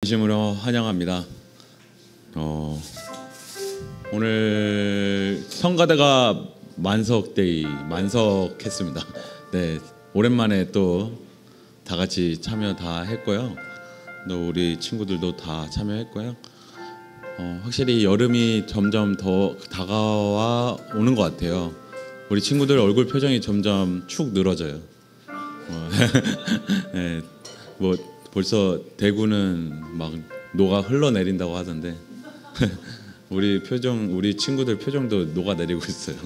진심으로 환영합니다. 오늘 성가대가 만석했습니다. 네, 오랜만에 또 다 같이 참여 다 했고요. 또 우리 친구들도 다 참여했고요. 확실히 여름이 점점 더 다가와 오는 것 같아요. 우리 친구들 얼굴 표정이 점점 축 늘어져요. 네, 뭐 벌써 대구는 막 녹아 흘러내린다고 하던데 우리 친구들 표정도 녹아내리고 있어요.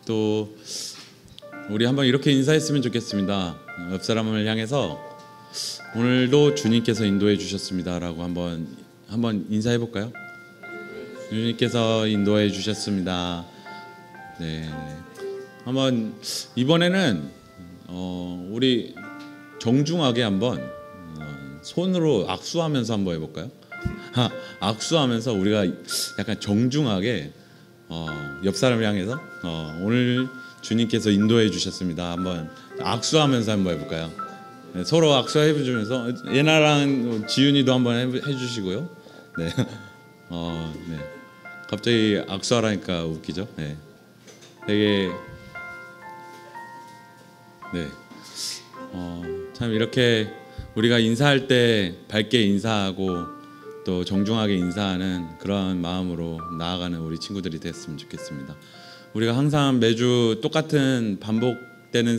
또 우리 한번 이렇게 인사했으면 좋겠습니다. 옆 사람을 향해서 오늘도 주님께서 인도해 주셨습니다라고 한번 인사해 볼까요? 주님께서 인도해 주셨습니다. 네, 한번 이번에는 우리 정중하게 한번 손으로 악수하면서 한번 해볼까요? 악수하면서 우리가 약간 정중하게 옆 사람을 향해서 오늘 주님께서 인도해 주셨습니다. 한번 악수하면서 한번 해볼까요? 네, 서로 악수해 주면서 예나랑 지윤이도 한번 해주시고요. 네, 네. 갑자기 악수하라니까 웃기죠? 네, 되게 네. 참 이렇게 우리가 인사할 때 밝게 인사하고 또 정중하게 인사하는 그런 마음으로 나아가는 우리 친구들이 됐으면 좋겠습니다. 우리가 항상 매주 똑같은 반복되는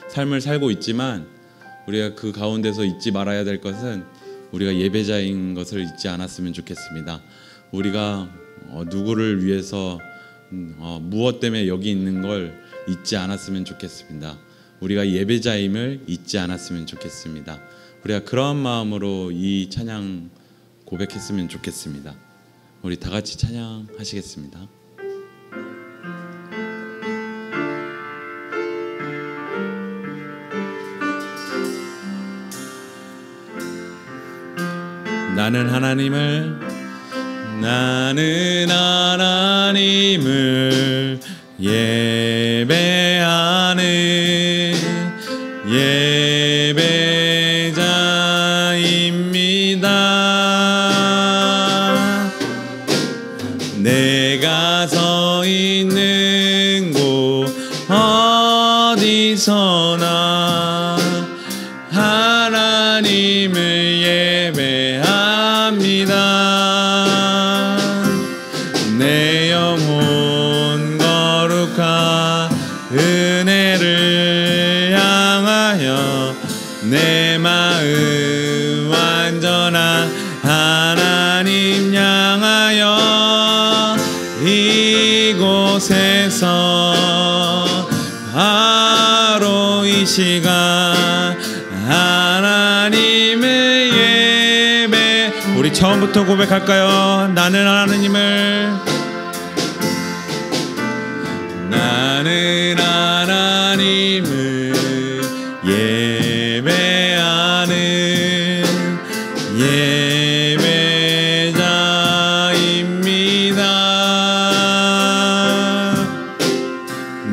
삶을 살고 있지만 우리가 그 가운데서 잊지 말아야 될 것은 우리가 예배자인 것을 잊지 않았으면 좋겠습니다. 우리가 누구를 위해서 무엇 때문에 여기 있는 걸 잊지 않았으면 좋겠습니다. 우리가 예배자임을 잊지 않았으면 좋겠습니다. 우리가 그런 마음으로 이 찬양 고백했으면 좋겠습니다. 우리 다 같이 찬양하시겠습니다. 나는 하나님을 예배하는 예배자입니다. 내가 서 있는 곳 어디서나 하나님을 예배합니다. 내 영혼 거룩한 은혜를 향하여 내 마음 완전한 하나님 향하여 이곳에서 바로 이 시간 하나님을 예배. 우리 처음부터 고백할까요? 나는 하나님을 예배하는 예배자입니다.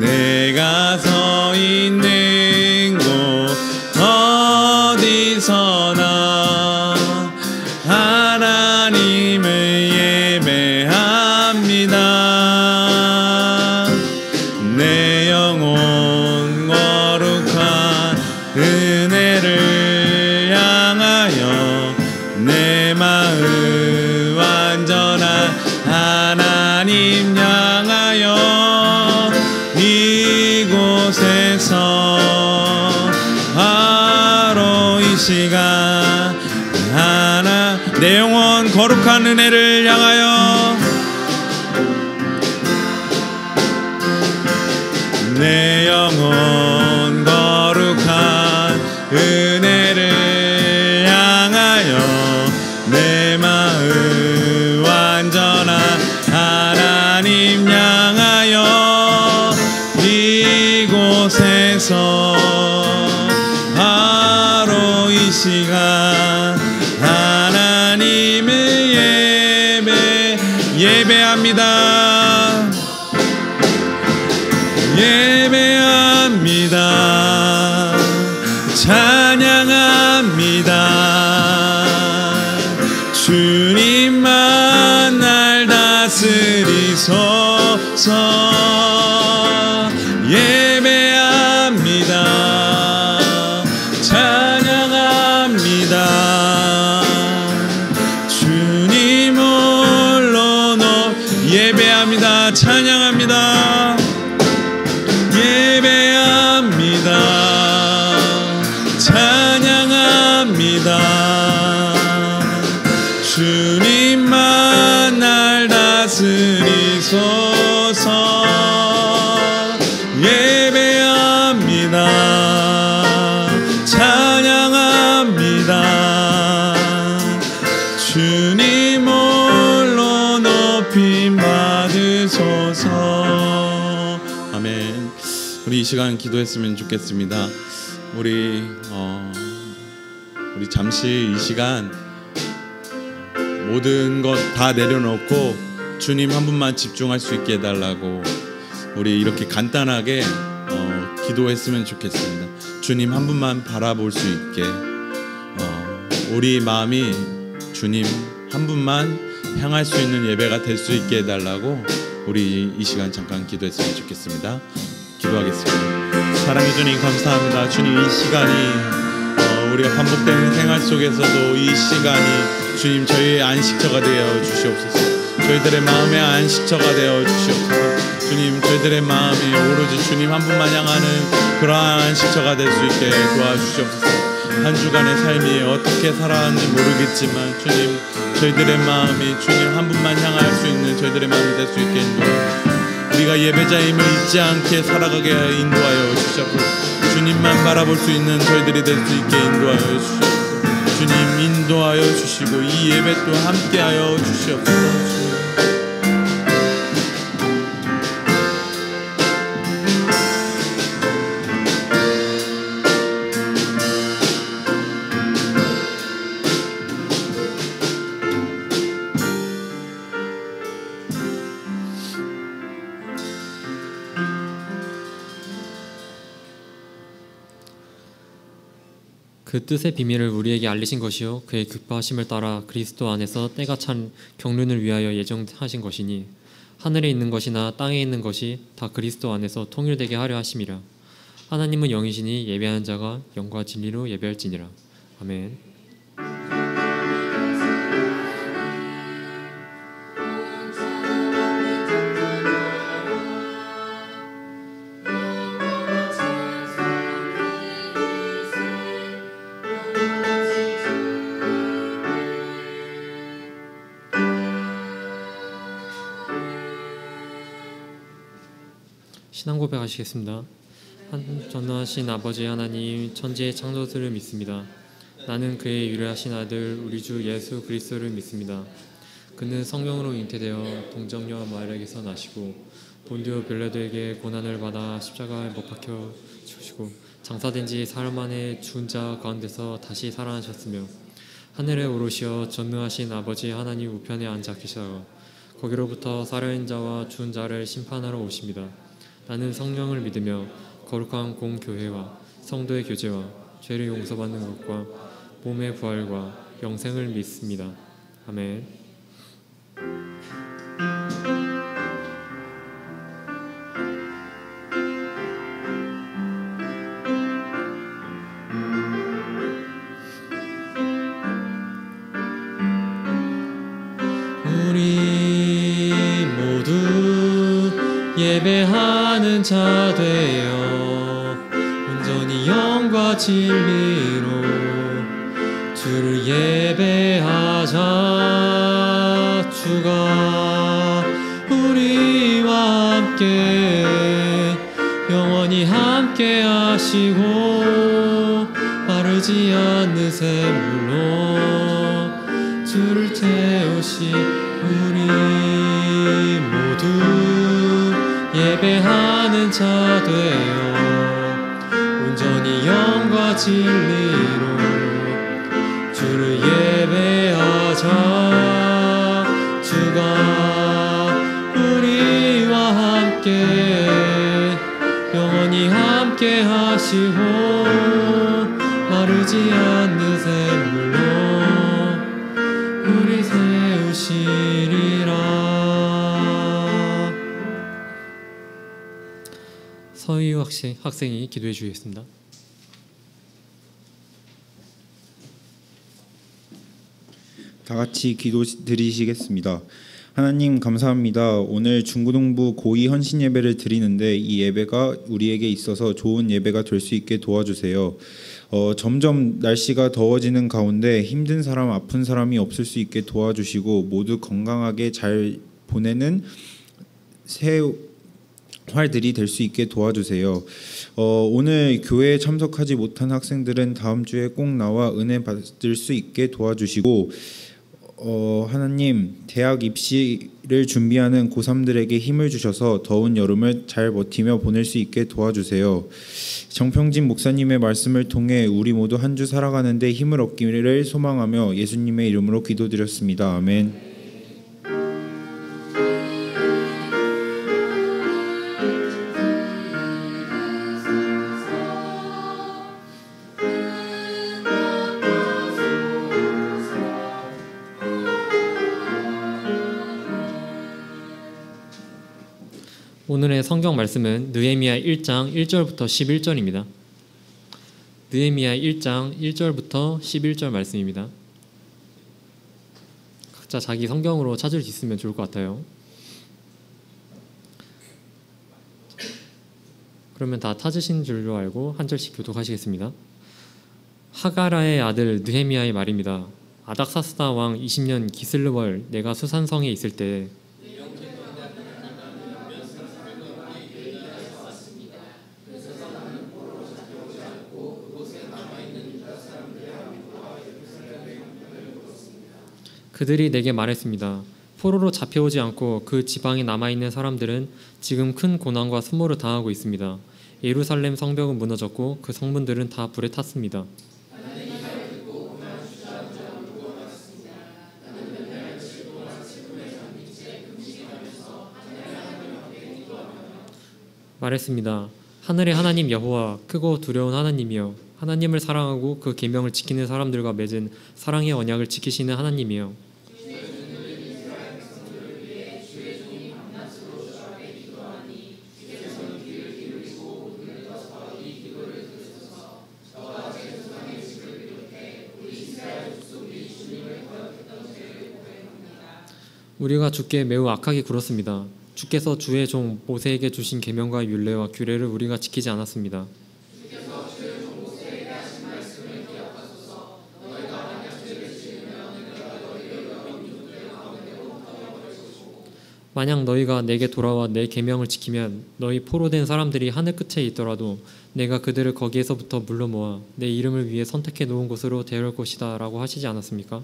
내가 서 있는 곳 어디서나 하나님을 예배합니다. 내 영혼 거룩한 은혜를 향하여 내 마음 완전한 하나님 향하여 이곳에서 바로 이 시간 내 영혼 거룩한 은혜를 향하여 내 영혼 거룩한 은혜를 향하여 내 마음 완전한 하나님 향하여 이곳에서 바로 이 시간 하나님을 예배합니다. 예배합니다. 받으소서. 예배합니다. 찬양합니다. 주님 홀로 예배합니다. 찬양합니다. 예배합니다. 찬양합니다. 주님만 날 다스리소서. 예배합니다. 찬양합니다. 주님 홀로 높임 받으소서. 아멘. 우리 이 시간 기도했으면 좋겠습니다. 우리 잠시 이 시간 모든 것 다 내려놓고 주님 한 분만 집중할 수 있게 해달라고 우리 이렇게 간단하게 기도했으면 좋겠습니다. 주님 한 분만 바라볼 수 있게 우리 마음이 주님 한 분만 향할 수 있는 예배가 될 수 있게 해달라고 우리 이 시간 잠깐 기도했으면 좋겠습니다. 기도하겠습니다. 사랑해 주님 감사합니다. 주님 이 시간이 우리가 반복되는 생활 속에서도 이 시간이 주님 저희의 안식처가 되어 주시옵소서. 저희들의 마음의 안식처가 되어 주시옵소서. 주님 저희들의 마음이 오로지 주님 한 분만 향하는 그러한 안식처가 될 수 있게 도와주시옵소서. 한 주간의 삶이 어떻게 살아왔는지 모르겠지만 주님 저희들의 마음이 주님 한 분만 향할 수 있는 저희들의 마음이 될 수 있게 인도하옵소서. 우리가 예배자임을 잊지 않게 살아가게 인도하여 주시옵소서. 주님만 바라볼 수 있는 저희들이 될 수 있게 인도하여 주시옵소서. 주님 인도하여 주시고 이 예배 또 함께하여 주시옵소서. 그 뜻의 비밀을 우리에게 알리신 것이요 그의 급하심을 따라 그리스도 안에서 때가 찬 경륜을 위하여 예정하신 것이니 하늘에 있는 것이나 땅에 있는 것이 다 그리스도 안에서 통일되게 하려 하심이라. 하나님은 영이시니 예배하는 자가 영과 진리로 예배할지니라. 아멘. 신앙 고백하시겠습니다. 전능하신 아버지 하나님, 천지의 창조주를 믿습니다. 나는 그의 유일하신 아들 우리 주 예수 그리스도를 믿습니다. 그는 성령으로 잉태되어 동정녀 마리아에게서 나시고 본디오 빌라도에게 고난을 받아 십자가에 못 박혀 죽으시고 장사된 지 사흘 만에 죽은 자 가운데서 다시 살아나셨으며 하늘에 오르시어 전능하신 아버지 하나님 우편에 앉아 계시다가 거기로부터 살아있는 자와 죽은 자를 심판하러 오십니다. 나는 성령을 믿으며 거룩한 공교회와 성도의 교제와 죄를 용서받는 것과 몸의 부활과 영생을 믿습니다. 아멘. 우리 모두 예배하는 자 되어 온전히 영과 진리로 주를 예배하자. 주가 우리와 함께 영원히 함께 하시고 마르지 않는 샘물로 주를 태우시. 우리 모두 예배하는 자 되어 온전히 영과 진리로 주를 예배하자. 주가 우리와 함께 영원히 함께 하시고 마르지 않는 샘물로 우리 세우시리라. 서희우 학생이 기도해 주시겠습니다. 다 같이 기도 드리시겠습니다. 하나님 감사합니다. 오늘 중고등부 고2 헌신 예배를 드리는데 이 예배가 우리에게 있어서 좋은 예배가 될 수 있게 도와주세요. 점점 날씨가 더워지는 가운데 힘든 사람, 아픈 사람이 없을 수 있게 도와주시고 모두 건강하게 잘 보내는 새 활들이 될 수 있게 도와주세요. 오늘 교회에 참석하지 못한 학생들은 다음 주에 꼭 나와 은혜 받을 수 있게 도와주시고 하나님 대학 입시를 준비하는 고3들에게 힘을 주셔서 더운 여름을 잘 버티며 보낼 수 있게 도와주세요. 정평진 목사님의 말씀을 통해 우리 모두 한 주 살아가는데 힘을 얻기를 소망하며 예수님의 이름으로 기도드렸습니다. 아멘. 오늘의 성경 말씀은 느헤미야 1장 1절부터 11절입니다. 느헤미야 1장 1절부터 11절 말씀입니다. 각자 자기 성경으로 찾을 수 있으면 좋을 것 같아요. 그러면 다 찾으신 줄로 알고 한 절씩 교독하시겠습니다. 하가라의 아들 느헤미야의 말입니다. 아닥사스다 왕 20년 기슬르월 내가 수산성에 있을 때 그들이 내게 말했습니다. 포로로 잡혀오지 않고 그 지방에 남아있는 사람들은 지금 큰 고난과 수모를 당하고 있습니다. 예루살렘 성벽은 무너졌고 그 성문들은 다 불에 탔습니다. 말했습니다. 하늘의 하나님 여호와 크고 두려운 하나님이여 하나님을 사랑하고 그 계명을 지키는 사람들과 맺은 사랑의 언약을 지키시는 하나님이여 우리가 주께 매우 악하게 굴었습니다. 주께서 주의 종 모세에게 주신 계명과 율례와 규례를 우리가 지키지 않았습니다. 만약 너희가 내게 돌아와 내 계명을 지키면 너희 포로된 사람들이 하늘 끝에 있더라도 내가 그들을 거기에서부터 물러 모아 내 이름을 위해 선택해 놓은 곳으로 데려올 것이다 라고 하시지 않았습니까?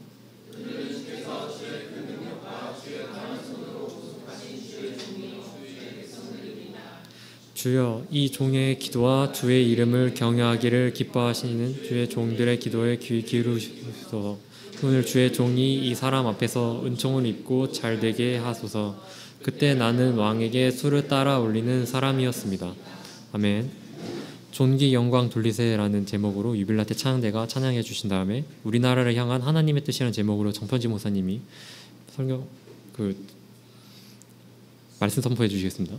주여 이 종의 기도와 주의 이름을 경외하기를 기뻐하시는 주의 종들의 기도에 귀 기울이소서. 오늘 주의 종이 이 사람 앞에서 은총을 입고 잘 되게 하소서. 그때 나는 왕에게 수를 따라 올리는 사람이었습니다. 아멘. 존귀 영광 돌리세라는 제목으로 유빌라 때 찬양대가 찬양해 주신 다음에 우리나라를 향한 하나님의 뜻이라는 제목으로 정편지 목사님이 설교 말씀 선포해 주시겠습니다.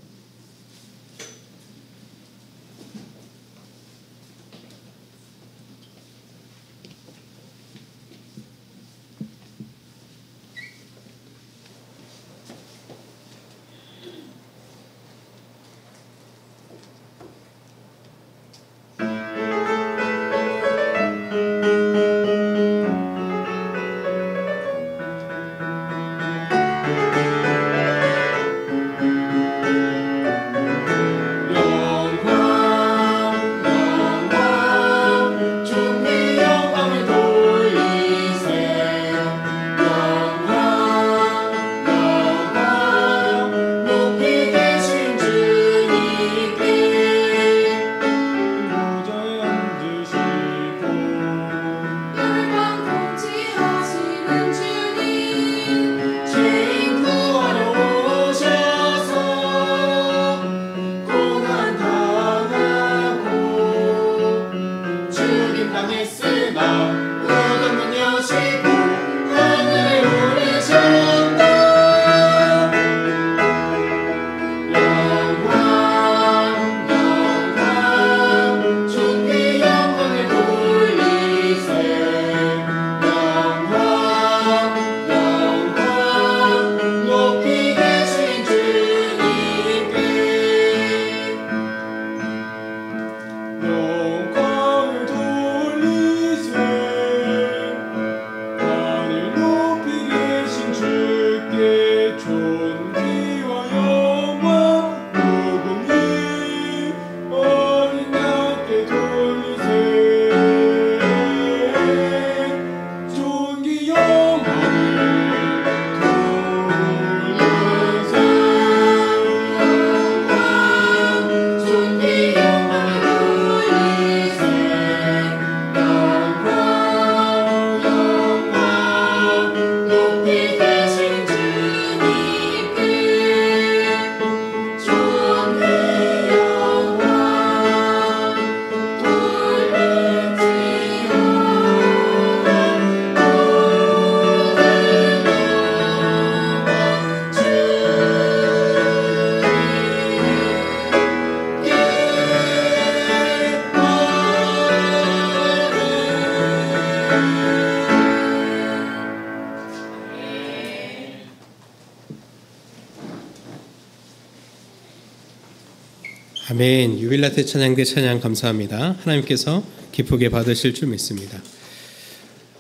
아멘. 유빌라테 찬양대 찬양 감사합니다. 하나님께서 기쁘게 받으실 줄 믿습니다.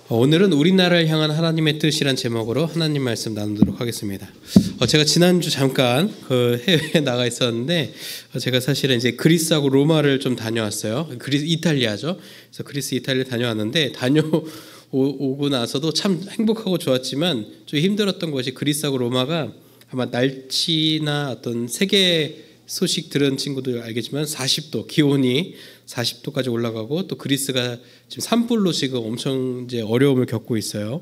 오늘은 우리나라를 향한 하나님의 뜻이란 제목으로 하나님 말씀 나누도록 하겠습니다. 제가 지난주 잠깐 그 해외에 나가 있었는데 제가 사실은 이제 그리스하고 로마를 좀 다녀왔어요. 이탈리아죠. 그래서 그리스 이탈리아 다녀왔는데 오고 나서도 참 행복하고 좋았지만 좀 힘들었던 것이 그리스하고 로마가 아마 날씨나 어떤 세계 소식 들은 친구들 알겠지만 40도 기온이 40도까지 올라가고 또 그리스가 지금 산불로 지금 엄청 이제 어려움을 겪고 있어요.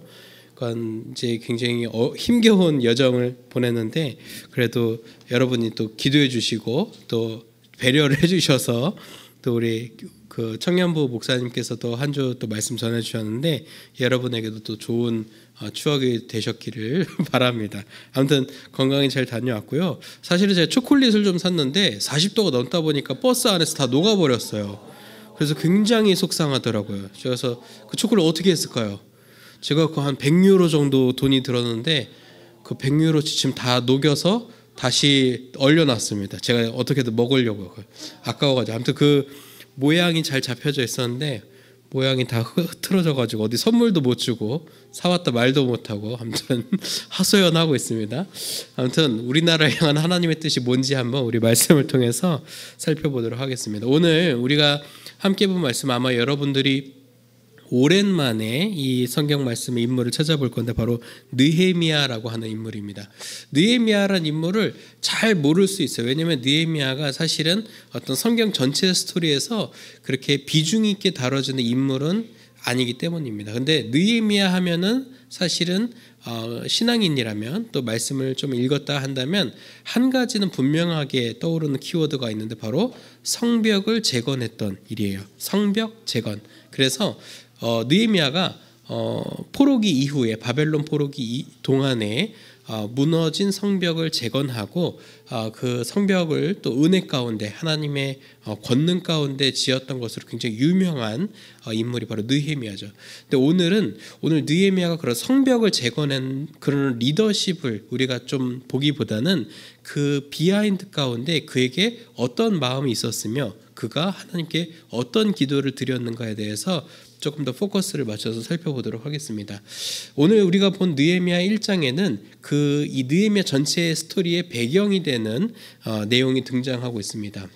그러니까 이제 굉장히 힘겨운 여정을 보냈는데 그래도 여러분이 또 기도해 주시고 또 배려를 해주셔서 또 우리 그 청년부 목사님께서도 한 주 또 말씀 전해 주셨는데 여러분에게도 또 좋은 추억이 되셨기를 바랍니다. 아무튼 건강히 잘 다녀왔고요. 사실은 제가 초콜릿을 좀 샀는데 40도가 넘다 보니까 버스 안에서 다 녹아버렸어요. 그래서 굉장히 속상하더라고요. 그래서 그 초콜릿 어떻게 했을까요? 제가 그 한 100유로 정도 돈이 들었는데 그 100유로 지금 다 녹여서 다시 얼려놨습니다. 제가 어떻게든 먹으려고요. 아까워가지고. 아무튼 그 모양이 잘 잡혀져 있었는데 모양이 다 흐트러져가지고 어디 선물도 못 주고 사왔다 말도 못하고 아무튼 하소연하고 있습니다. 아무튼 우리나라를 향한 하나님의 뜻이 뭔지 한번 우리 말씀을 통해서 살펴보도록 하겠습니다. 오늘 우리가 함께 본 말씀 아마 여러분들이 오랜만에 이 성경 말씀의 인물을 찾아볼 건데 바로 느헤미야라고 하는 인물입니다. 느헤미야라는 인물을 잘 모를 수 있어요. 왜냐하면 느헤미야가 사실은 어떤 성경 전체 스토리에서 그렇게 비중 있게 다뤄지는 인물은 아니기 때문입니다. 근데 느헤미야 하면은 사실은 신앙인이라면 또 말씀을 좀 읽었다 한다면 한 가지는 분명하게 떠오르는 키워드가 있는데 바로 성벽을 재건했던 일이에요. 성벽 재건. 그래서 느헤미야가 포로기 이후에 바벨론 포로기 동안에 무너진 성벽을 재건하고 그 성벽을 또 은혜 가운데 하나님의 권능 가운데 지었던 것으로 굉장히 유명한 인물이 바로 느헤미야죠. 근데 오늘 느헤미야가 그런 성벽을 재건한 그런 리더십을 우리가 좀 보기보다는 그 비하인드 가운데 그에게 어떤 마음이 있었으며 그가 하나님께 어떤 기도를 드렸는가에 대해서 조금 더 포커스를 맞춰서 살펴보도록 하겠습니다. 오늘 우리가 본 느헤미야 1장에는 이 느헤미야 전체의 스토리의 배경이 되는 내용이 등장하고 있습니다.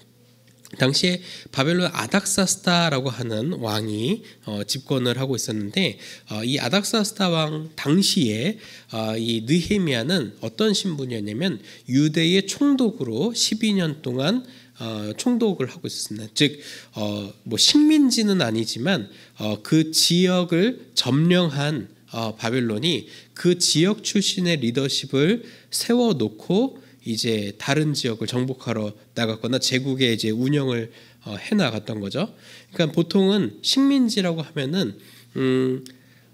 당시에 바벨론 아닥사스다라고 하는 왕이 집권을 하고 있었는데 이 아닥사스다 왕 당시에 이 느헤미야는 어떤 신분이었냐면 유대의 총독으로 12년 동안 총독을 하고 있었습니다. 즉 뭐 식민지는 아니지만 그 지역을 점령한 바벨론이 그 지역 출신의 리더십을 세워놓고 이제 다른 지역을 정복하러 나갔거나 제국의 이제 운영을 해 나갔던 거죠. 그러니까 보통은 식민지라고 하면은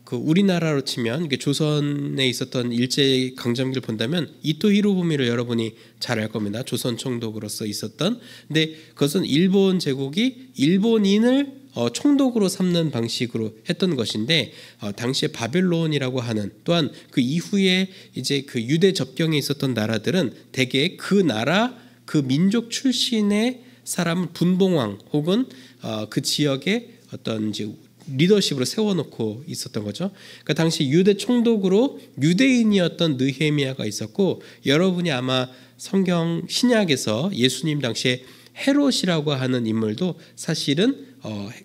그 우리나라로 치면 이게 조선에 있었던 일제 강점기를 본다면 이토 히로부미를 여러분이 잘 알 겁니다. 조선 총독으로서 있었던. 근데 그것은 일본 제국이 일본인을 총독으로 삼는 방식으로 했던 것인데 당시에 바벨론이라고 하는 또한 그 이후에 이제 그 유대 접경에 있었던 나라들은 대개 그 나라 그 민족 출신의 사람을 분봉왕 혹은 그 지역의 어떤 이제 리더십으로 세워놓고 있었던 거죠. 그러니까 당시 유대 총독으로 유대인이었던 느헤미야가 있었고 여러분이 아마 성경 신약에서 예수님 당시에 헤롯이라고 하는 인물도 사실은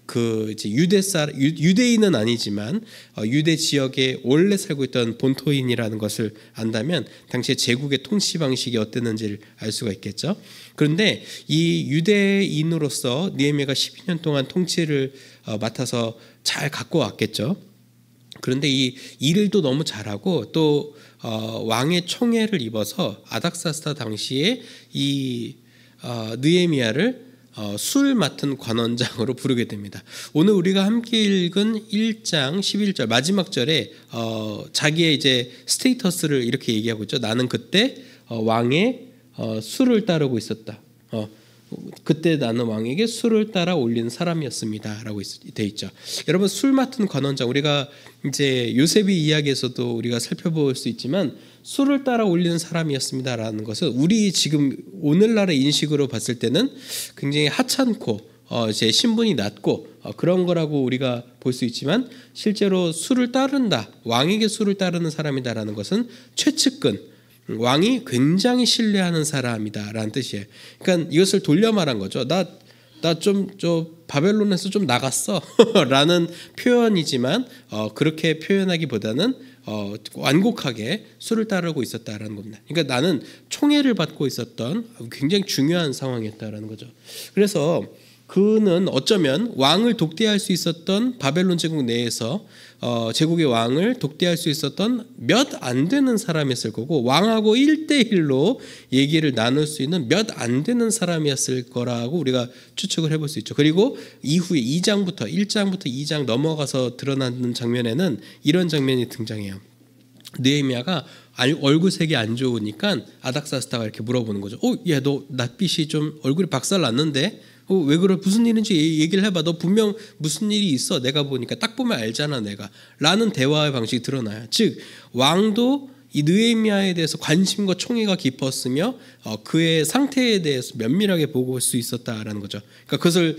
그 이제 유대인은 아니지만 유대 지역에 원래 살고 있던 본토인이라는 것을 안다면 당시에 제국의 통치 방식이 어땠는지를 알 수가 있겠죠. 그런데 이 유대인으로서 느헤미야가 12년 동안 통치를 맡아서 잘 갖고 왔겠죠. 그런데 이 일을 또 너무 잘하고 또 왕의 총애를 입어서 아닥사스다 당시에 이 느헤미야를 술 맡은 관원장으로 부르게 됩니다. 오늘 우리가 함께 읽은 1장 11절 마지막 절에 자기의 이제 스테이터스를 이렇게 얘기하고 있죠. 나는 그때 왕의 술을 따르고 있었다. 그때 나는 왕에게 술을 따라 올리는 사람이었습니다라고 돼 있죠. 여러분 술 맡은 관원장 우리가 이제 요셉의 이야기에서도 우리가 살펴볼 수 있지만 술을 따라 올리는 사람이었습니다라는 것은 우리 지금 오늘날의 인식으로 봤을 때는 굉장히 하찮고 이제 신분이 낮고 그런 거라고 우리가 볼 수 있지만 실제로 술을 따른다 왕에게 술을 따르는 사람이다라는 것은 최측근 왕이 굉장히 신뢰하는 사람이다라는 뜻이에요. 그러니까 이것을 돌려 말한 거죠. 나 좀 바벨론에서 좀 나갔어 라는 표현이지만 그렇게 표현하기보다는 완곡하게 술을 따르고 있었다라는 겁니다. 그러니까 나는 총애를 받고 있었던 굉장히 중요한 상황이었다라는 거죠. 그래서 그는 어쩌면 왕을 독대할 수 있었던 바벨론 제국 내에서 제국의 왕을 독대할 수 있었던 몇 안 되는 사람이었을 거고 왕하고 1대1로 얘기를 나눌 수 있는 몇 안 되는 사람이었을 거라고 우리가 추측을 해볼 수 있죠. 그리고 이후에 1장부터 2장 넘어가서 드러나는 장면에는 이런 장면이 등장해요. 느헤미야가 얼굴색이 안 좋으니까 아닥사스다가 이렇게 물어보는 거죠. 야, 너 낯빛이 좀 얼굴이 박살났는데 왜 그래? 무슨 일인지 얘기를 해봐. 너 분명 무슨 일이 있어. 내가 보니까 딱 보면 알잖아 내가. 라는 대화의 방식이 드러나요. 즉 왕도 이 느헤미야에 대해서 관심과 총애가 깊었으며 그의 상태에 대해서 면밀하게 보고 볼 수 있었다라는 거죠. 그러니까 그것을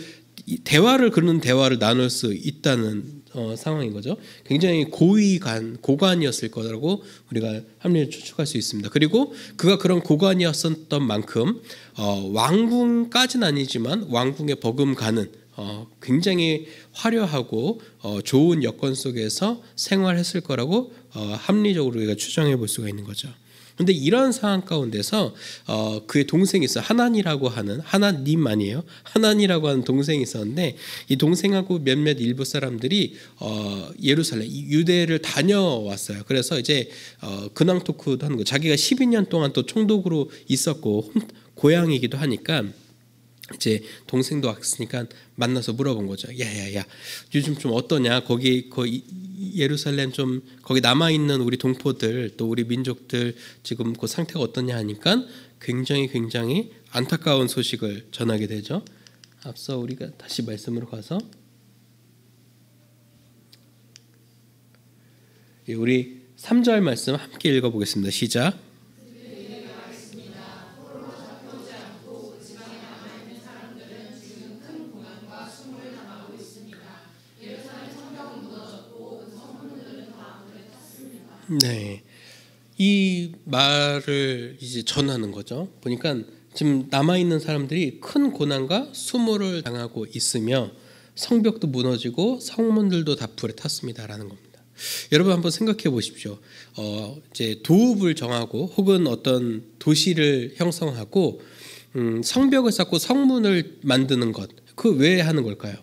그런 대화를 나눌 수 있다는 상황인 거죠. 굉장히 고관이었을 거라고 우리가 합리적으로 추측할 수 있습니다. 그리고 그가 그런 고관이었던 만큼 왕궁까지는 아니지만 왕궁에 버금가는 굉장히 화려하고 좋은 여건 속에서 생활했을 거라고 합리적으로 우리가 추정해 볼 수가 있는 거죠. 그런데 이런 상황 가운데서 그의 동생이 있어요. 하나니라고 하는 하나님 아니에요. 하나니라고 하는 동생이 있었는데 이 동생하고 몇몇 일부 사람들이 예루살렘 유대를 다녀왔어요. 그래서 이제 근황 토크도 하는 거. 자기가 12년 동안 또 총독으로 있었고 고향이기도 하니까 이제 동생도 왔으니까 만나서 물어본 거죠. 야야야, 요즘 좀 어떠냐? 거기 예루살렘 좀 거기 남아 있는 우리 동포들 또 우리 민족들 지금 그 상태가 어떠냐 하니까 굉장히 안타까운 소식을 전하게 되죠. 앞서 우리가 다시 말씀으로 가서 우리 3절 말씀 함께 읽어보겠습니다. 시작. 네, 이 말을 이제 전하는 거죠. 보니까 지금 남아 있는 사람들이 큰 고난과 수모를 당하고 있으며 성벽도 무너지고 성문들도 다 불에 탔습니다라는 겁니다. 여러분 한번 생각해 보십시오. 이제 도읍을 정하고 혹은 어떤 도시를 형성하고 성벽을 쌓고 성문을 만드는 것, 그 왜 하는 걸까요?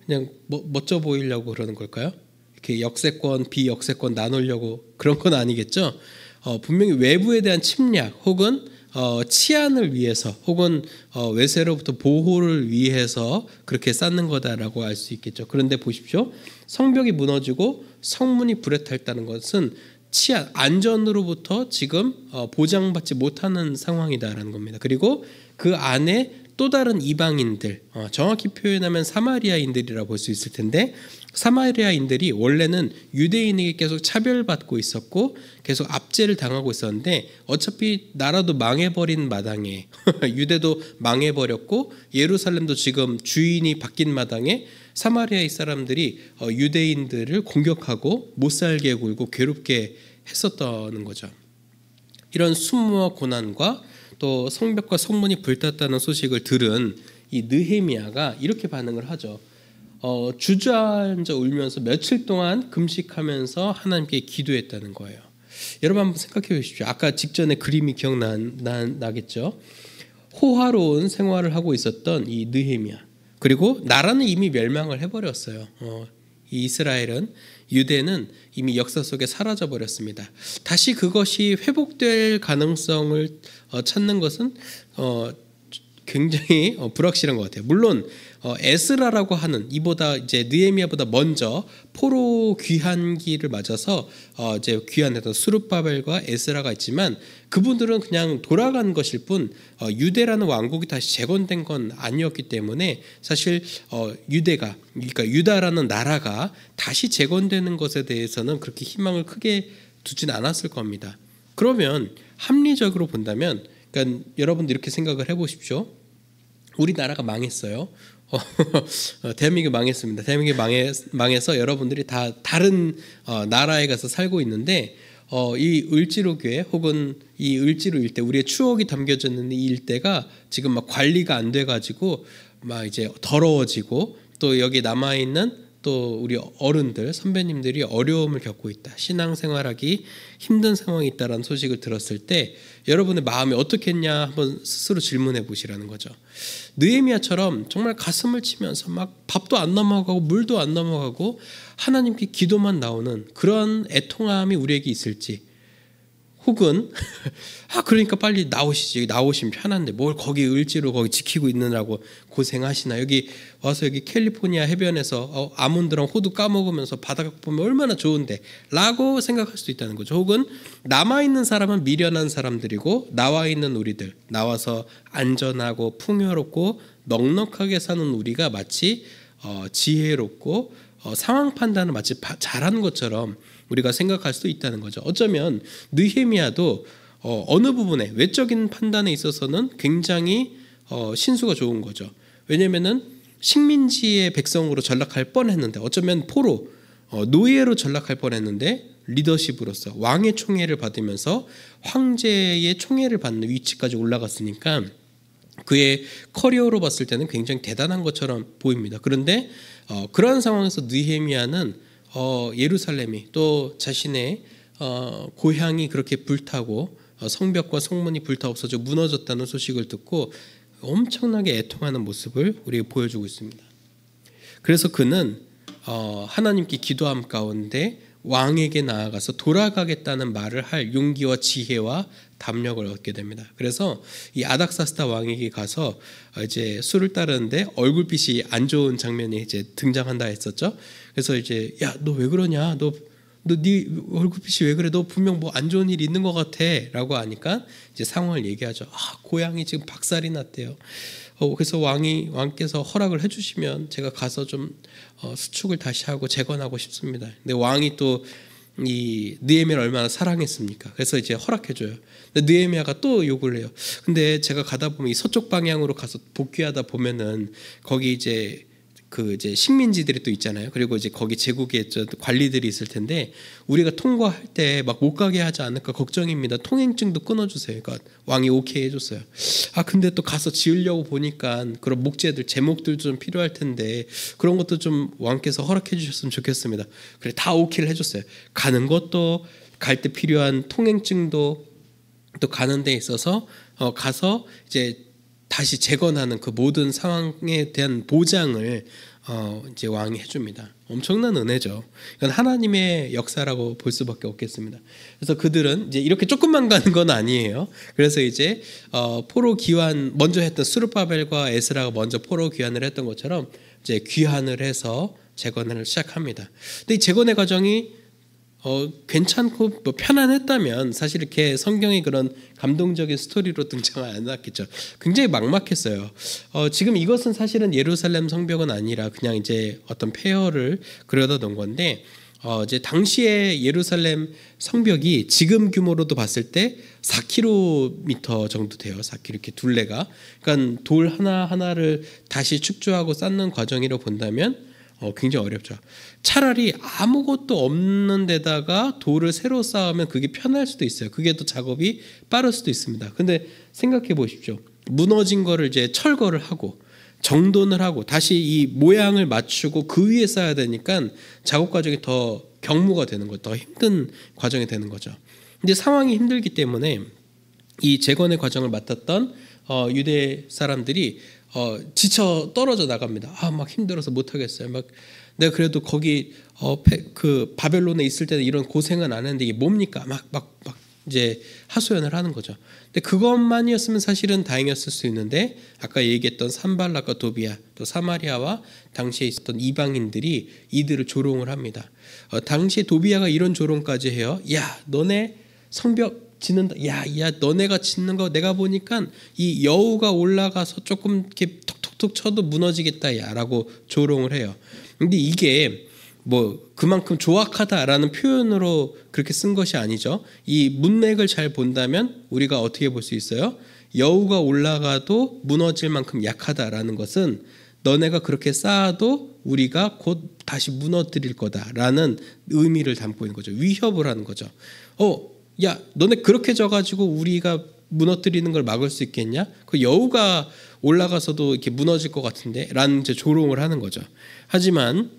그냥 멋져 보이려고 그러는 걸까요? 이렇게 역세권, 비역세권 나누려고 그런 건 아니겠죠. 분명히 외부에 대한 침략 혹은 치안을 위해서 혹은 외세로부터 보호를 위해서 그렇게 쌓는 거다라고 알 수 있겠죠. 그런데 보십시오. 성벽이 무너지고 성문이 불에 탔다는 것은 치안, 안전으로부터 지금 보장받지 못하는 상황이다라는 겁니다. 그리고 그 안에 또 다른 이방인들, 정확히 표현하면 사마리아인들이라고 볼 수 있을 텐데 사마리아인들이 원래는 유대인에게 계속 차별받고 있었고 계속 압제를 당하고 있었는데 어차피 나라도 망해버린 마당에 유대도 망해버렸고 예루살렘도 지금 주인이 바뀐 마당에 사마리아의 사람들이 유대인들을 공격하고 못살게 굴고 괴롭게 했었다는 거죠. 이런 수모와 고난과 또 성벽과 성문이 불탔다는 소식을 들은 이 느헤미야가 이렇게 반응을 하죠. 주저앉아 울면서 며칠 동안 금식하면서 하나님께 기도했다는 거예요. 여러분 한번 생각해 보십시오. 아까 직전에 그림이 기억나겠죠. 호화로운 생활을 하고 있었던 이 느헤미야, 그리고 나라는 이미 멸망을 해버렸어요. 이 이스라엘은, 유대는 이미 역사 속에 사라져 버렸습니다. 다시 그것이 회복될 가능성을 찾는 것은 굉장히 불확실한 것 같아요. 물론 에스라라고 하는 이보다 이제 느헤미야보다 먼저 포로 귀환기를 맞아서 이제 귀환했던 수룹바벨과 에스라가 있지만 그분들은 그냥 돌아간 것일 뿐 유대라는 왕국이 다시 재건된 건 아니었기 때문에 사실 그러니까 유다라는 나라가 다시 재건되는 것에 대해서는 그렇게 희망을 크게 두진 않았을 겁니다. 그러면 합리적으로 본다면, 그러니까 여러분들 이렇게 생각을 해보십시오. 우리나라가 망했어요. 대한민국이 망했습니다. 대한민국이 망해서 여러분들이 다 다른 나라에 가서 살고 있는데 이 을지로교회 혹은 이 을지로 일대, 우리의 추억이 담겨져 있는 이 일대가 지금 막 관리가 안 돼가지고 막 이제 더러워지고, 또 여기 남아 있는 또 우리 어른들, 선배님들이 어려움을 겪고 있다, 신앙생활하기 힘든 상황이 있다라는 소식을 들었을 때 여러분의 마음이 어떻겠냐 한번 스스로 질문해 보시라는 거죠. 느헤미야처럼 정말 가슴을 치면서 막 밥도 안 넘어가고 물도 안 넘어가고 하나님께 기도만 나오는 그런 애통함이 우리에게 있을지, 혹은 그러니까 빨리 나오시지, 나오시면 편한데 뭘 거기 을지로 거기 지키고 있느라고 고생하시나, 여기 와서 여기 캘리포니아 해변에서 아몬드랑 호두 까먹으면서 바다 보면 얼마나 좋은데 라고 생각할 수도 있다는 거죠. 혹은 남아있는 사람은 미련한 사람들이고 나와 있는 우리들, 나와서 안전하고 풍요롭고 넉넉하게 사는 우리가 마치 지혜롭고 상황 판단을 마치 잘하는 것처럼 우리가 생각할 수도 있다는 거죠. 어쩌면 느헤미야도 어느 부분에 외적인 판단에 있어서는 굉장히 신수가 좋은 거죠. 왜냐하면은 식민지의 백성으로 전락할 뻔했는데, 어쩌면 포로 노예로 전락할 뻔했는데 리더십으로서 왕의 총애를 받으면서 황제의 총애를 받는 위치까지 올라갔으니까 그의 커리어로 봤을 때는 굉장히 대단한 것처럼 보입니다. 그런데 그러한 상황에서 느헤미야는 예루살렘이 또 자신의 고향이 그렇게 불타고 성벽과 성문이 불타 없어져 무너졌다는 소식을 듣고 엄청나게 애통하는 모습을 우리에게 보여주고 있습니다. 그래서 그는 하나님께 기도함 가운데 왕에게 나아가서 돌아가겠다는 말을 할 용기와 지혜와 담력을 얻게 됩니다. 그래서 이 아닥사스다 왕에게 가서 이제 술을 따르는데 얼굴빛이 안 좋은 장면이 이제 등장한다 했었죠. 그래서 이제 야, 너 왜 그러냐? 너 네 얼굴빛이 왜 그래? 너 분명 뭐 안 좋은 일 있는 것 같아라고 하니까 이제 상황을 얘기하죠. 고향이 지금 박살이 났대요. 그래서 왕께서 허락을 해주시면 제가 가서 좀 수축을 다시 하고 재건하고 싶습니다. 근데 왕이 또 이 느헤미야를 얼마나 사랑했습니까? 그래서 이제 허락해줘요. 근데 느헤미야가 또 욕을 해요. 근데 제가 가다 보면 이 서쪽 방향으로 가서 복귀하다 보면은 거기 이제 이제 식민지들이 또 있잖아요. 그리고 이제 거기 제국의 관리들이 있을 텐데 우리가 통과할 때 막 못 가게 하지 않을까 걱정입니다. 통행증도 끊어주세요. 그러니까 왕이 오케이 해줬어요. 근데 또 가서 지으려고 보니까 그런 목재들, 제목들도 좀 필요할 텐데 그런 것도 좀 왕께서 허락해 주셨으면 좋겠습니다. 그래, 다 오케이를 해줬어요. 가는 것도, 갈 때 필요한 통행증도, 또 가는 데 있어서 가서 이제 다시 재건하는 그 모든 상황에 대한 보장을 이제 왕이 해줍니다. 엄청난 은혜죠. 이건 하나님의 역사라고 볼 수밖에 없겠습니다. 그래서 그들은 이제 이렇게 조금만 가는 건 아니에요. 그래서 이제 포로 귀환 먼저 했던 수르바벨과 에스라가 먼저 포로 귀환을 했던 것처럼 이제 귀환을 해서 재건을 시작합니다. 근데 이 재건의 과정이 괜찮고 뭐 편안했다면 사실 이렇게 성경의 그런 감동적인 스토리로 등장을 안 했겠죠. 굉장히 막막했어요. 지금 이것은 사실은 예루살렘 성벽은 아니라 그냥 이제 어떤 폐허를 그려다 놓은 건데 이제 당시에 예루살렘 성벽이 지금 규모로도 봤을 때 4km 정도 돼요. 4km 이렇게 둘레가. 그러니까 돌 하나하나를 다시 축조하고 쌓는 과정이라고 본다면 굉장히 어렵죠. 차라리 아무것도 없는 데다가 돌을 새로 쌓으면 그게 편할 수도 있어요. 그게 또 작업이 빠를 수도 있습니다. 근데 생각해 보십시오. 무너진 거를 이제 철거를 하고 정돈을 하고 다시 이 모양을 맞추고 그 위에 쌓아야 되니까 작업 과정이 더 경무가 되는 거죠. 더 힘든 과정이 되는 거죠. 근데 상황이 힘들기 때문에 이 재건의 과정을 맡았던 유대 사람들이 지쳐 떨어져 나갑니다. 막 힘들어서 못 하겠어요. 막 내가 그래도 거기 그 바벨론에 있을 때는 이런 고생은 안 했는데 이게 뭡니까? 막 이제 하소연을 하는 거죠. 근데 그것만이었으면 사실은 다행이었을 수 있는데 아까 얘기했던 산발락과 도비아 또 사마리아와 당시에 있었던 이방인들이 이들을 조롱을 합니다. 당시에 도비아가 이런 조롱까지 해요. 야, 너네 성벽 짓는다. 야, 너네가 짓는 거 내가 보니까 이 여우가 올라가서 조금 이렇게 톡톡톡 쳐도 무너지겠다, 야라고 조롱을 해요. 근데 이게 뭐 그만큼 조악하다라는 표현으로 그렇게 쓴 것이 아니죠. 이 문맥을 잘 본다면 우리가 어떻게 볼 수 있어요? 여우가 올라가도 무너질 만큼 약하다라는 것은 너네가 그렇게 쌓아도 우리가 곧 다시 무너뜨릴 거다라는 의미를 담고 있는 거죠. 위협을 하는 거죠. 야, 너네 그렇게 져가지고 우리가 무너뜨리는 걸 막을 수 있겠냐? 그 여우가 올라가서도 이렇게 무너질 것 같은데? 라는 이제 조롱을 하는 거죠. 하지만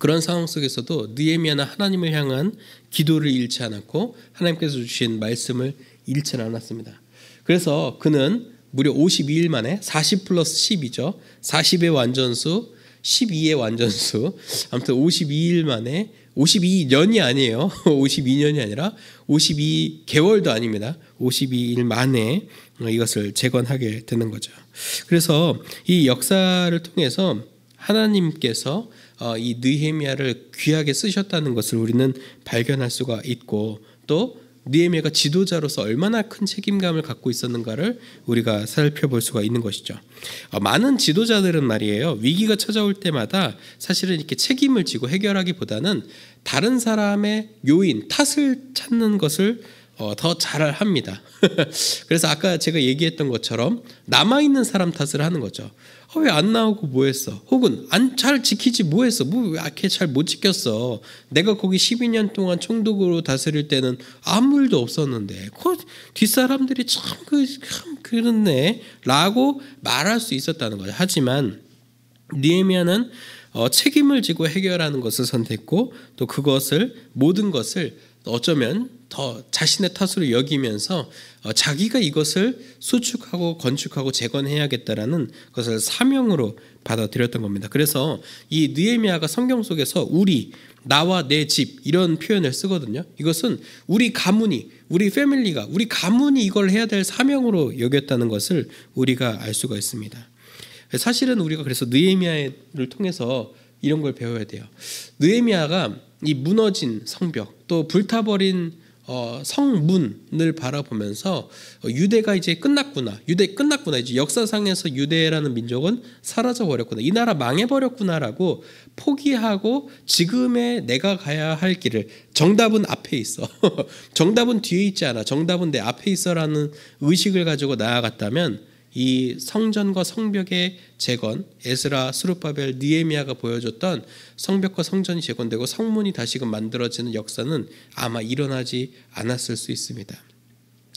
그런 상황 속에서도 느헤미야는 하나님을 향한 기도를 잃지 않았고 하나님께서 주신 말씀을 잃지는 않았습니다. 그래서 그는 무려 52일 만에 40 플러스 10이죠. 40의 완전수, 12의 완전수. 아무튼 52일 만에 52년이 아니에요. 52년이 아니라 52개월도 아닙니다. 52일 만에 이것을 재건하게 되는 거죠. 그래서 이 역사를 통해서 하나님께서 이 느헤미야를 귀하게 쓰셨다는 것을 우리는 발견할 수가 있고 또 느헤미야가 지도자로서 얼마나 큰 책임감을 갖고 있었는가를 우리가 살펴볼 수가 있는 것이죠. 많은 지도자들은 말이에요. 위기가 찾아올 때마다 사실은 이렇게 책임을 지고 해결하기보다는 다른 사람의 요인, 탓을 찾는 것을 더 잘 합니다. 그래서 아까 제가 얘기했던 것처럼 남아있는 사람 탓을 하는 거죠. 왜 안 나오고 뭐 했어? 혹은 안 잘 지키지 뭐 했어? 뭐 이렇게 잘 못 지켰어? 내가 거기 12년 동안 총독으로 다스릴 때는 아무 일도 없었는데 그 뒷사람들이 참 그렇네 라고 말할 수 있었다는 거죠. 하지만 느헤미야는 책임을 지고 해결하는 것을 선택했고 또 그것을 모든 것을 어쩌면 더 자신의 탓으로 여기면서 자기가 이것을 수축하고 건축하고 재건해야겠다라는 것을 사명으로 받아들였던 겁니다. 그래서 이 느헤미야가 성경 속에서 우리, 나와 내 집 이런 표현을 쓰거든요. 이것은 우리 가문이, 우리 패밀리가, 우리 가문이 이걸 해야 될 사명으로 여겼다는 것을 우리가 알 수가 있습니다. 사실은 우리가 그래서 느헤미야를 통해서 이런 걸 배워야 돼요. 느헤미야가 이 무너진 성벽 또 불타버린 성문을 바라보면서 유대가 이제 끝났구나. 이제 역사상에서 유대라는 민족은 사라져 버렸구나. 이 나라 망해 버렸구나라고 포기하고 지금의 내가 가야 할 길을 정답은 앞에 있어. 정답은 뒤에 있지 않아. 정답은 내 앞에 있어라는 의식을 가지고 나아갔다면 이 성전과 성벽의 재건, 에스라, 스룹바벨, 느헤미야가 보여줬던 성벽과 성전이 재건되고 성문이 다시금 만들어지는 역사는 아마 일어나지 않았을 수 있습니다.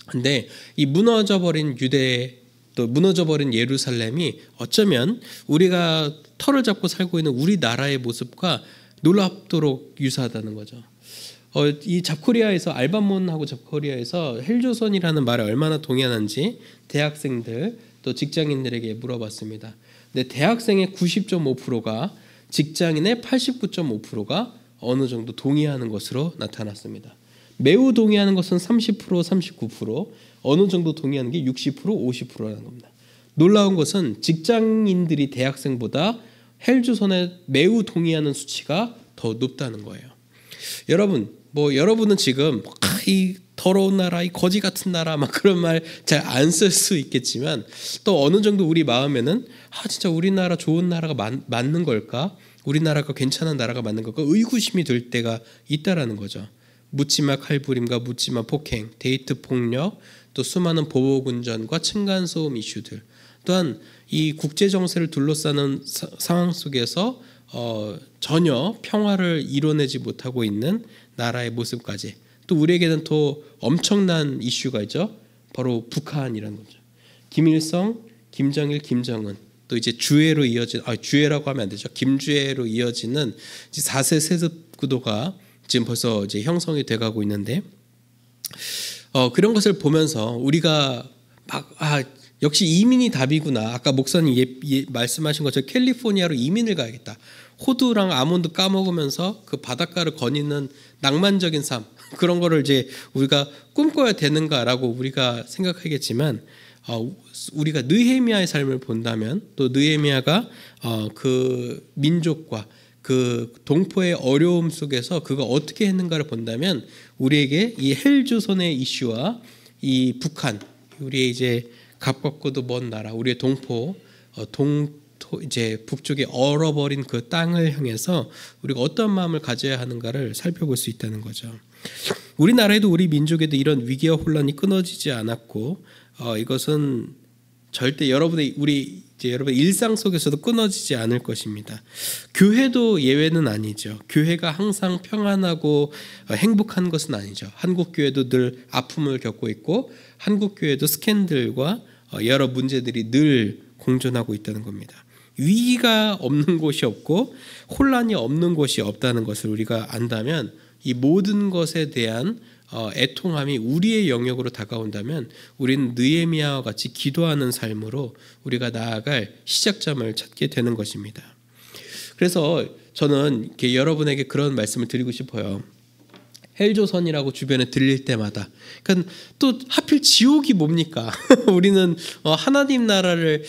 근데 이 무너져버린 유대 또 무너져버린 예루살렘이 어쩌면 우리가 터를 잡고 살고 있는 우리나라의 모습과 놀랍도록 유사하다는 거죠. 이 잡코리아에서 알바몬하고 잡코리아에서 헬조선이라는 말에 얼마나 동의하는지 대학생들 또 직장인들에게 물어봤습니다. 근데 대학생의 90.5%가 직장인의 89.5%가 어느 정도 동의하는 것으로 나타났습니다. 매우 동의하는 것은 30%, 39%, 어느 정도 동의하는 게 60%, 50%라는 겁니다. 놀라운 것은 직장인들이 대학생보다 헬조선에 매우 동의하는 수치가 더 높다는 거예요. 여러분은 지금 이 더러운 나라, 이 거지 같은 나라 막 그런 말 잘 안 쓸 수 있겠지만 또 어느 정도 우리 마음에는 진짜 우리나라 좋은 나라가 맞는 걸까? 우리나라가 괜찮은 나라가 맞는 걸까? 의구심이 들 때가 있다라는 거죠. 묻지마 칼부림과 묻지마 폭행, 데이트 폭력, 또 수많은 보복운전과 층간소음 이슈들 또한 이 국제 정세를 둘러싸는 상황 속에서 전혀 평화를 이뤄내지 못하고 있는 나라의 모습까지 또 우리에게는 또 엄청난 이슈가 있죠. 바로 북한이라는 거죠. 김일성, 김정일, 김정은 또 이제 주해로 이어진 주해라고 하면 안 되죠. 김주해로 이어지는 4세 세습 구도가 지금 벌써 이제 형성이 돼가고 있는데 그런 것을 보면서 우리가 역시 이민이 답이구나. 아까 목사님 말씀하신 것처럼 캘리포니아로 이민을 가야겠다. 호두랑 아몬드 까먹으면서 그 바닷가를 거니는 낭만적인 삶 그런 거를 이제 우리가 꿈꿔야 되는가라고 우리가 생각하겠지만 우리가 느헤미야의 삶을 본다면 또 느헤미야가 그 민족과 그 동포의 어려움 속에서 그가 어떻게 했는가를 본다면 우리에게 이 헬조선의 이슈와 이 북한, 우리의 이제 가깝고도 먼 나라, 우리의 동포, 이제 북쪽에 얼어버린 그 땅을 향해서 우리가 어떤 마음을 가져야 하는가를 살펴볼 수 있다는 거죠. 우리나라에도 우리 민족에도 이런 위기와 혼란이 끊어지지 않았고 이것은 절대 여러분의 일상 속에서도 끊어지지 않을 것입니다. 교회도 예외는 아니죠. 교회가 항상 평안하고 행복한 것은 아니죠. 한국 교회도 늘 아픔을 겪고 있고 한국 교회도 스캔들과 여러 문제들이 늘 공존하고 있다는 겁니다. 위기가 없는 곳이 없고 혼란이 없는 곳이 없다는 것을 우리가 안다면 이 모든 것에 대한 애통함이 우리의 영역으로 다가온다면 우리는 느헤미야와 같이 기도하는 삶으로 우리가 나아갈 시작점을 찾게 되는 것입니다. 그래서 저는 이렇게 여러분에게 그런 말씀을 드리고 싶어요. 헬조선이라고 주변에 들릴 때마다, 그러니까 또 하필 지옥이 뭡니까? 우리는 하나님 나라를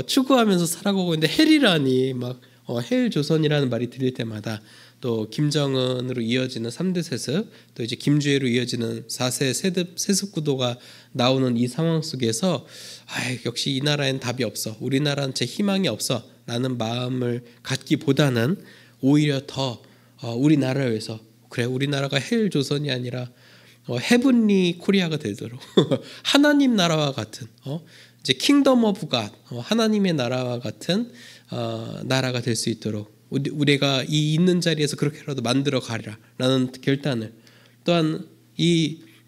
추구하면서 살아가고 있는데 헬이라니 막 헬조선이라는 말이 들릴 때마다 또 김정은으로 이어지는 3대 세습, 또 이제 김주애로 이어지는 4세 세습 구도가 나오는 이 상황 속에서 역시 이 나라엔 답이 없어, 우리나라는 제 희망이 없어 라는 마음을 갖기보다는 오히려 더 우리나라를 위해서, 그래 우리나라가 헬조선이 아니라 헤븐리 코리아가 되도록 하나님 나라와 같은 이제 킹덤 오브 갓, 하나님의 나라와 같은 나라가 될 수 있도록 우리가 이 있는 자리에서 그렇게라도 만들어 가리라라는 결단을, 또한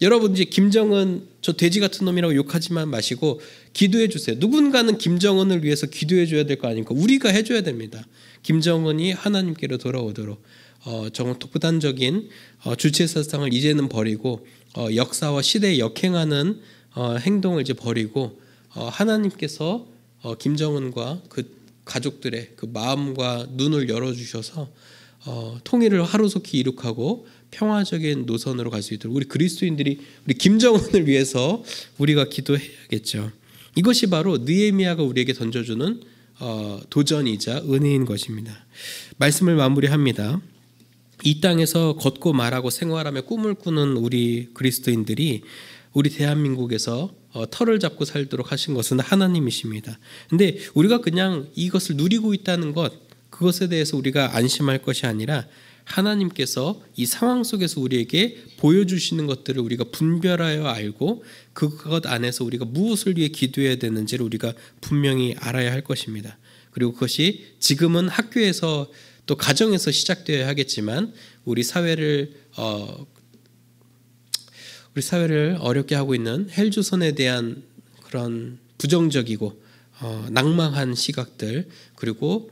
여러분 이제 김정은 저 돼지 같은 놈이라고 욕하지만 마시고 기도해 주세요. 누군가는 김정은을 위해서 기도해 줘야 될 거 아닙니까? 우리가 해줘야 됩니다. 김정은이 하나님께로 돌아오도록 정말 독단적인 주체 사상을 이제는 버리고 역사와 시대에 역행하는 행동을 이제 버리고 하나님께서 김정은과 그 가족들의 그 마음과 눈을 열어주셔서 통일을 하루속히 이룩하고 평화적인 노선으로 갈 수 있도록 우리 그리스도인들이 우리 김정은을 위해서 우리가 기도해야겠죠. 이것이 바로 느헤미야가 우리에게 던져주는 도전이자 은혜인 것입니다. 말씀을 마무리합니다. 이 땅에서 걷고 말하고 생활하며 꿈을 꾸는 우리 그리스도인들이 우리 대한민국에서 털을 잡고 살도록 하신 것은 하나님이십니다. 근데 우리가 그냥 이것을 누리고 있다는 것, 그것에 대해서 우리가 안심할 것이 아니라 하나님께서 이 상황 속에서 우리에게 보여주시는 것들을 우리가 분별하여 알고 그것 안에서 우리가 무엇을 위해 기도해야 되는지를 우리가 분명히 알아야 할 것입니다. 그리고 그것이 지금은 학교에서 또 가정에서 시작되어야 하겠지만 우리 사회를 어렵게 하고 있는 헬조선에 대한 그런 부정적이고 낭망한 시각들, 그리고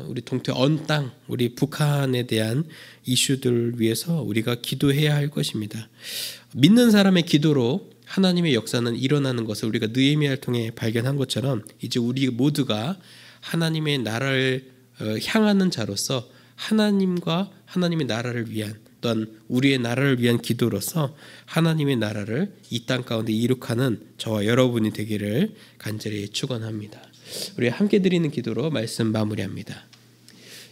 우리 동태 언 땅, 우리 북한에 대한 이슈들을 위해서 우리가 기도해야 할 것입니다. 믿는 사람의 기도로 하나님의 역사는 일어나는 것을 우리가 느헤미야를 통해 발견한 것처럼 이제 우리 모두가 하나님의 나라를 향하는 자로서 하나님과 하나님의 나라를 위한, 또한 우리의 나라를 위한 기도로서 하나님의 나라를 이 땅 가운데 이룩하는 저와 여러분이 되기를 간절히 축원합니다. 우리 함께 드리는 기도로 말씀 마무리합니다.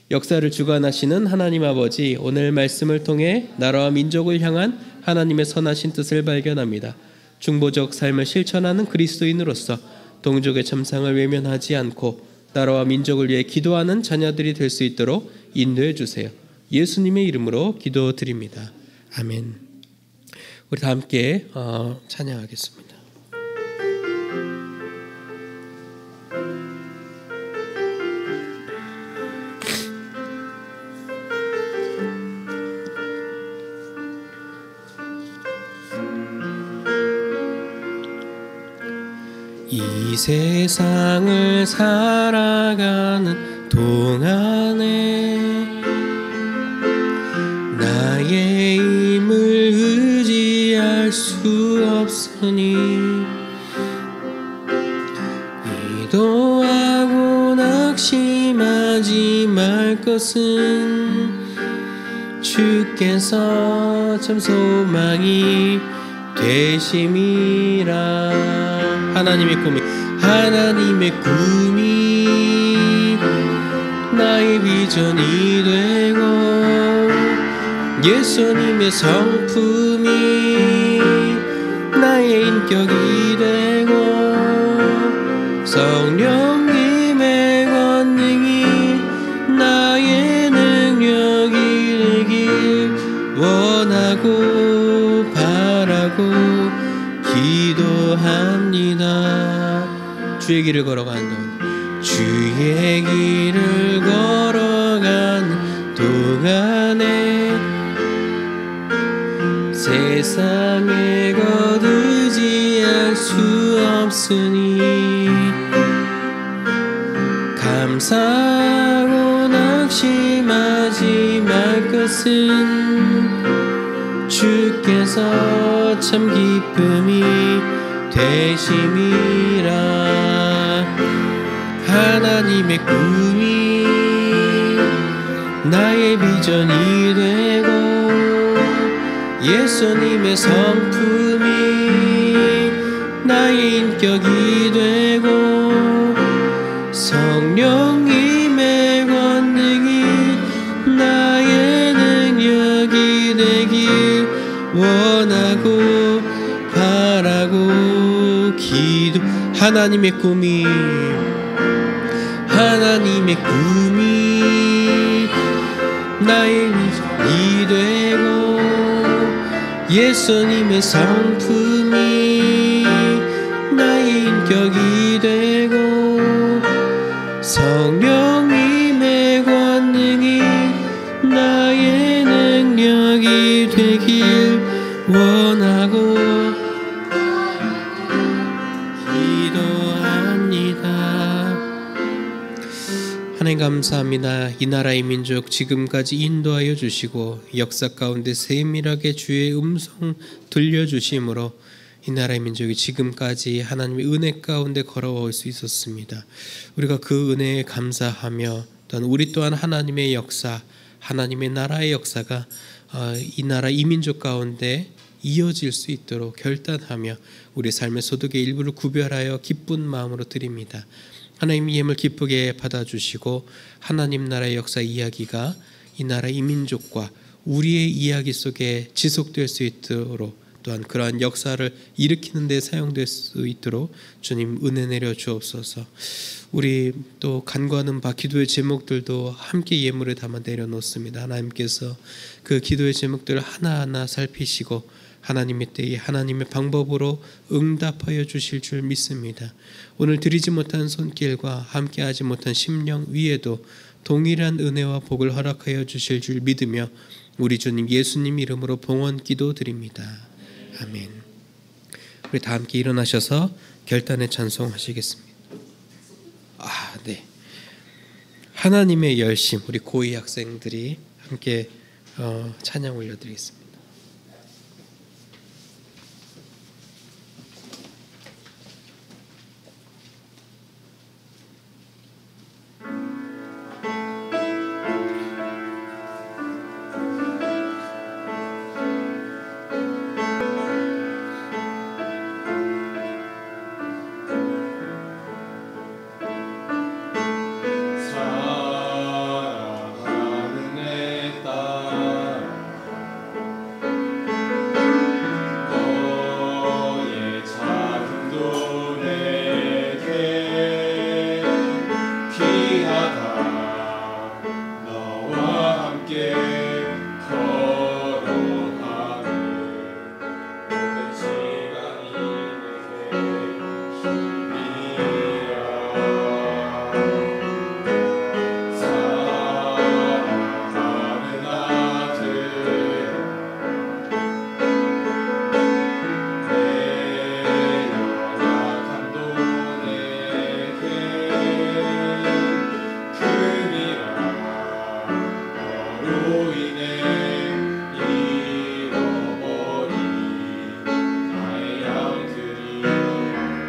역사를 주관하시는 하나님 아버지, 오늘 말씀을 통해 나라와 민족을 향한 하나님의 선하신 뜻을 발견합니다. 중보적 삶을 실천하는 그리스도인으로서 동족의 참상을 외면하지 않고 나라와 민족을 위해 기도하는 자녀들이 될 수 있도록 인도해 주세요. 예수님의 이름으로 기도드립니다. 아멘. 우리 다 함께 찬양하겠습니다. 이 세상을 살아가는 동안에 나의 힘을 의지할 수 없으니 기도하고 낙심하지 말 것은 주께서 참 소망이 되심이라. 하나님의 꿈이 나의 비전이 되고 예수님의 성품이 나의 인격이 되고 성령님의 권능이 나의 능력이 되길 원하고 바라고 기도합니다. 주의 길을 걸어간 동안에 세상에 거두지 수 없으니 감사하고 낙심하지 말 것은 주께서 참 기쁨이 되심이라. 하나님의 꿈이 나의 비전이 되고 예수님의 성품이 나의 인격이 되고 성령님의 권능이 나의 능력이 되길 원하고 바라고 기도. 하나님의 꿈이 나의 비전이 되고 예수님의 성품이 나의 인격이 되고 성령님의 권능이 나의 능력이 되길 원하고 기도합니다. 하나님 감사합니다. 이 나라의 민족 지금까지 인도하여 주시고 역사 가운데 세밀하게 주의 음성 들려주심으로 이 나라의 민족이 지금까지 하나님의 은혜 가운데 걸어올 수 있었습니다. 우리가 그 은혜에 감사하며 또한 우리 또한 하나님의 역사, 하나님의 나라의 역사가 이 나라 이 민족 가운데 이어질 수 있도록 결단하며 우리 삶의 소득의 일부를 구별하여 기쁜 마음으로 드립니다. 하나님 이 예물 기쁘게 받아주시고 하나님 나라의 역사 이야기가 이 나라 이 민족과 우리의 이야기 속에 지속될 수 있도록 또한 그러한 역사를 일으키는 데 사용될 수 있도록 주님 은혜 내려 주옵소서. 우리 또 간구하는 바 기도의 제목들도 함께 예물에 담아 내려놓습니다. 하나님께서 그 기도의 제목들을 하나하나 살피시고 하나님의 때에 하나님의 방법으로 응답하여 주실 줄 믿습니다. 오늘 드리지 못한 손길과 함께하지 못한 심령 위에도 동일한 은혜와 복을 허락하여 주실 줄 믿으며 우리 주님 예수님 이름으로 봉헌 기도드립니다. 아멘. 우리 다 함께 일어나셔서 결단의 찬송하시겠습니다. 네. 하나님의 열심, 우리 고위 학생들이 함께 찬양 올려드리겠습니다.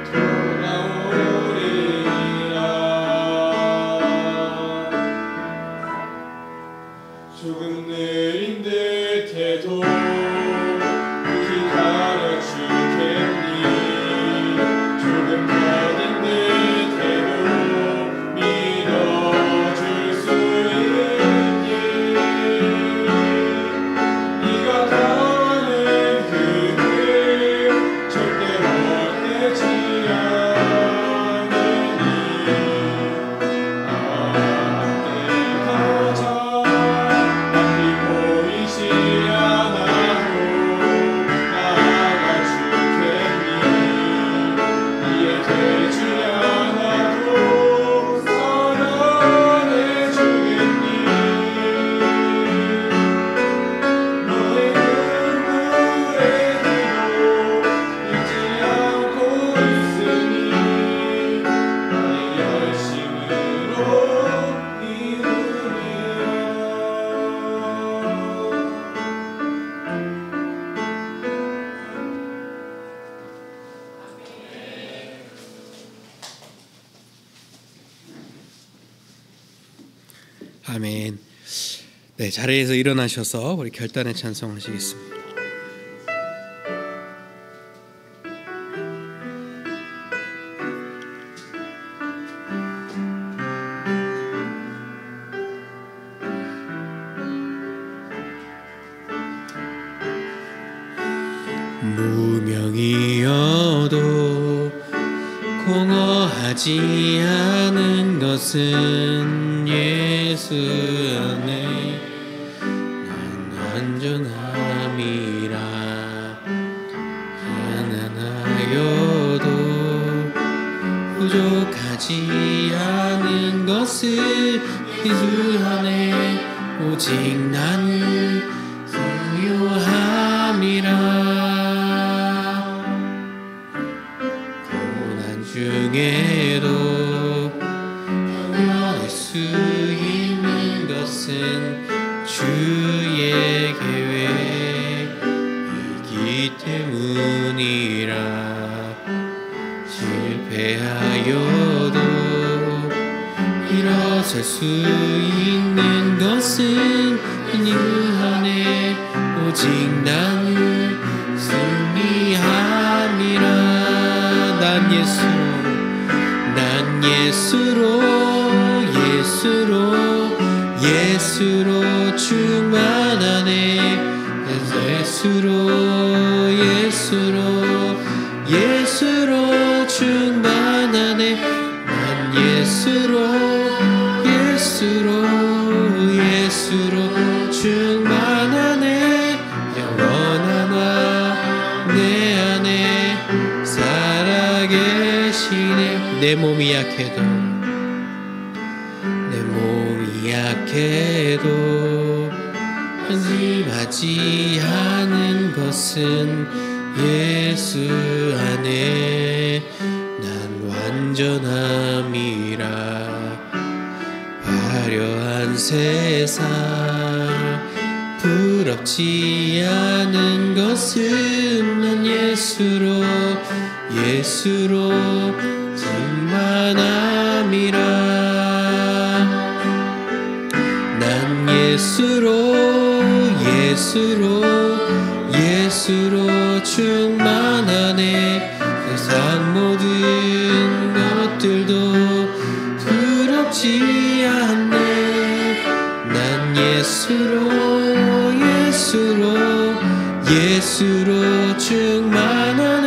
돌아오리 아멘. 네, 자리에서 일어나셔서 우리 결단의 찬송하시겠습니다. 무명이어도 공허하지 않은 것은 예수 안에 난 완전함이라. 가난하여도 부족하지 않은 것은 예수 안에 오직 난 소유함이라. 중에도 변할 수 있는 것은 주의 계획이기 때문이라. 실패하여도 일어설 수 있는 것은 그 안에 오직 난 승리함이라. 난 예수로 충만하네. 예수로 충만하네. 난 예수로 충만하네. 영원하나 내 안에 살아계시네. 내 몸이 약해도 안심하지 않은 것은 예수 안에 난 완전함이라. 화려한 세상 부럽지 않은 것은 난 예수로 충만함이라. 난 예수로 충만하네. 세상 모든 것들도 부럽지 않네. 난 예수로 충만하네.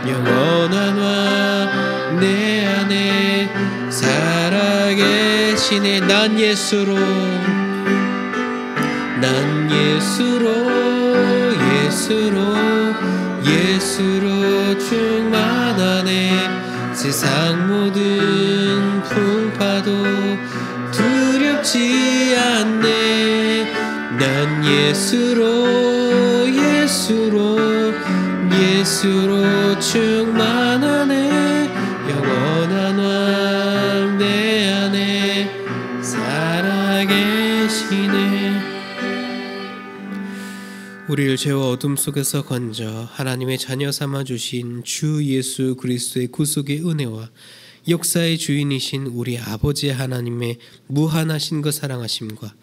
영원한 왕 내 안에 살아계시네. 난 예수로 충만하네. 세상 모든 풍파도 두렵지 않네. 난 예수로 충만하네. 영원한 왕 내 안에 살아계시네. 우리를 죄와 어둠 속에서 건져 하나님의 자녀 삼아 주신 주 예수 그리스도의 구속의 은혜와 역사의 주인이신 우리 아버지 하나님의 무한하신 그 사랑하심과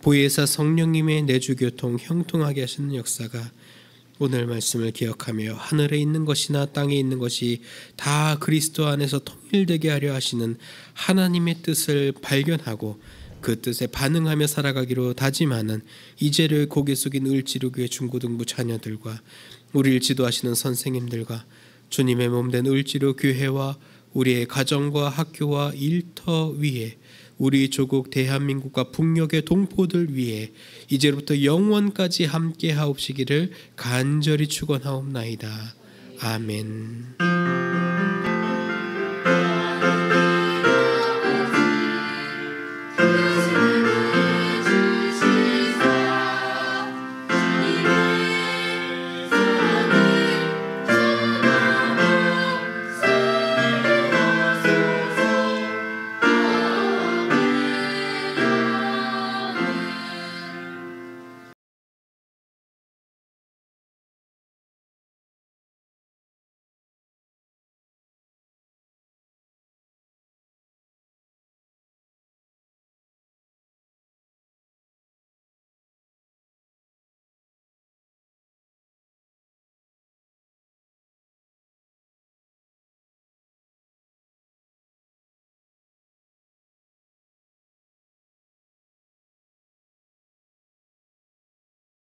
보혜사 성령님의 내주교통 형통하게 하시는 역사가 오늘 말씀을 기억하며 하늘에 있는 것이나 땅에 있는 것이 다 그리스도 안에서 통일되게 하려 하시는 하나님의 뜻을 발견하고 그 뜻에 반응하며 살아가기로 다짐하는 이제를 고개 숙인 을지로교회 중고등부 자녀들과 우리를 지도하시는 선생님들과 주님의 몸된 을지로 교회와 우리의 가정과 학교와 일터 위에 우리 조국 대한민국과 북녘의 동포들 위해 이제부터 영원까지 함께 하옵시기를 간절히 축원하옵나이다. 아멘.